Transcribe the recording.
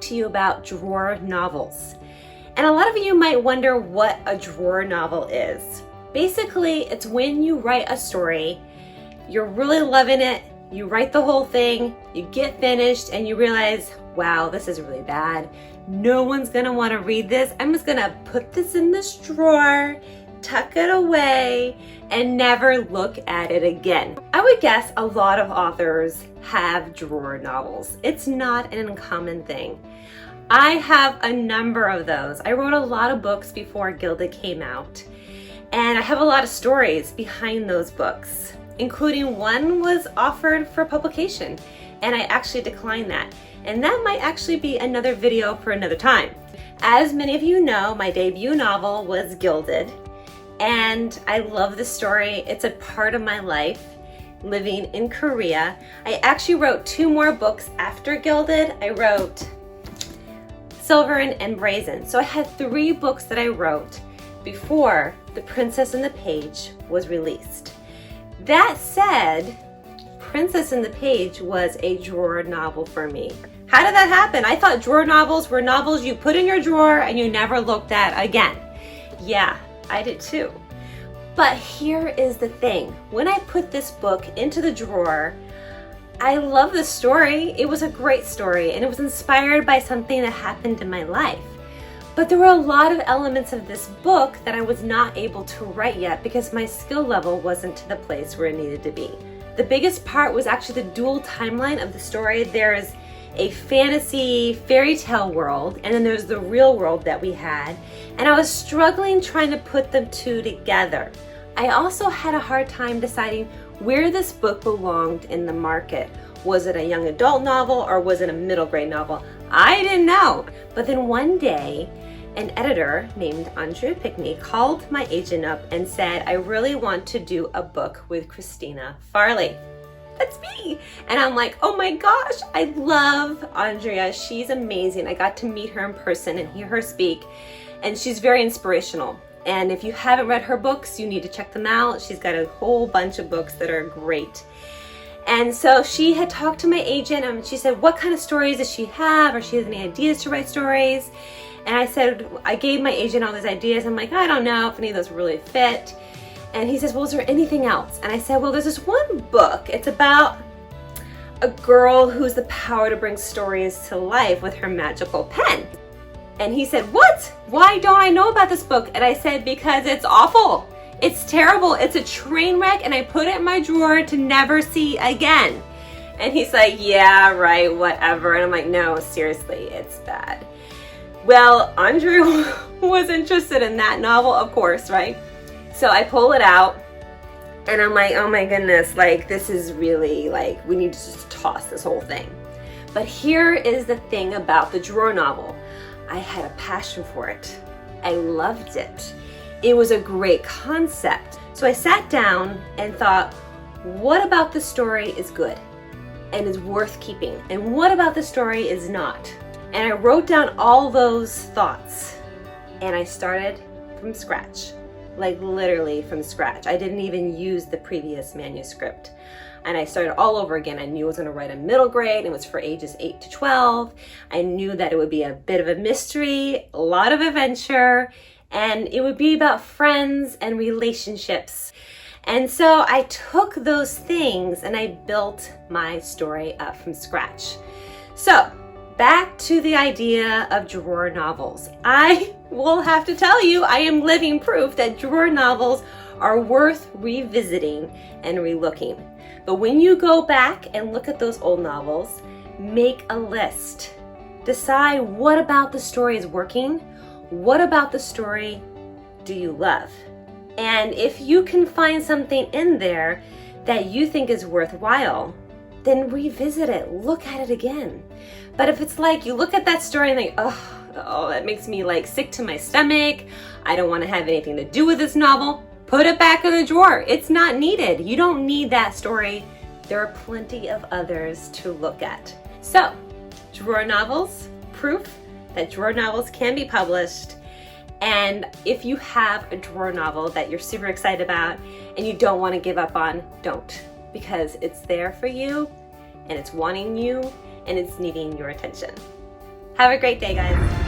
to you about drawer novels. And a lot of you might wonder what a drawer novel is. Basically, it's when you write a story, you're really loving it, you write the whole thing, you get finished, and you realize, wow, this is really bad. No one's gonna wanna read this. I'm just gonna put this in this drawer, tuck it away, and never look at it again. I would guess a lot of authors have drawer novels. It's not an uncommon thing. I have a number of those. I wrote a lot of books before Gilded came out, and I have a lot of stories behind those books, including one was offered for publication, and I actually declined that. And that might actually be another video for another time. As many of you know, my debut novel was Gilded, and I love the story. It's a part of my life living in Korea. I actually wrote 2 more books after Gilded. I wrote Silver and Brazen. So I had 3 books that I wrote before The Princess and the Page was released. That said, Princess and the Page was a drawer novel for me. How did that happen? I thought drawer novels were novels you put in your drawer and you never looked at again. Yeah, I did too. But here is the thing. When I put this book into the drawer, I love the story. It was a great story, and it was inspired by something that happened in my life. But there were a lot of elements of this book that I was not able to write yet because my skill level wasn't to the place where it needed to be. The biggest part was actually the dual timeline of the story. There's a fantasy fairy tale world, and then there's the real world that we had, and I was struggling trying to put them two together. I also had a hard time deciding where this book belonged in the market. Was it a young adult novel or was it a middle grade novel? I didn't know. But then one day, an editor named Andrea Pickney called my agent up and said, I really want to do a book with Christina Farley. That's me. And I'm like, oh my gosh, I love Andrea. She's amazing. I got to meet her in person and hear her speak, and she's very inspirational. And if you haven't read her books, you need to check them out. She's got a whole bunch of books that are great. And so she had talked to my agent, and she said, what kind of stories does she have? Or she has any ideas to write stories? And I said, I gave my agent all these ideas. I'm like, I don't know if any of those really fit. And he says, well, is there anything else? And I said, well, there's this one book. It's about a girl who's the power to bring stories to life with her magical pen. And he said, what? Why don't I know about this book? And I said, because it's awful. It's terrible. It's a train wreck, and I put it in my drawer to never see again. And he's like, yeah, right, whatever. And I'm like, no, seriously, it's bad. Well, Andrew was interested in that novel, of course, right? So I pull it out, and I'm like, oh my goodness, like, this is really, like, we need to just toss this whole thing. But here is the thing about the drawer novel. I had a passion for it. I loved it. It was a great concept. So I sat down and thought, what about the story is good and is worth keeping? And what about the story is not? And I wrote down all those thoughts, and I started from scratch, like literally from scratch. I didn't even use the previous manuscript. And I started all over again. I knew I was going to write a middle grade, and it was for ages 8 to 12. I knew that it would be a bit of a mystery, a lot of adventure, and it would be about friends and relationships. And so I took those things and I built my story up from scratch. So back to the idea of drawer novels. I will have to tell you, I am living proof that drawer novels are worth revisiting and relooking. But when you go back and look at those old novels, make a list. Decide what about the story is working. What about the story do you love? And if you can find something in there that you think is worthwhile, then revisit it, look at it again. But if it's like you look at that story and think, oh, that makes me like sick to my stomach, I don't want to have anything to do with this novel, put it back in the drawer. It's not needed. You don't need that story. There are plenty of others to look at. So, drawer novels, proof that drawer novels can be published. And if you have a drawer novel that you're super excited about and you don't want to give up on, don't. Because it's there for you, and it's wanting you, and it's needing your attention. Have a great day, guys.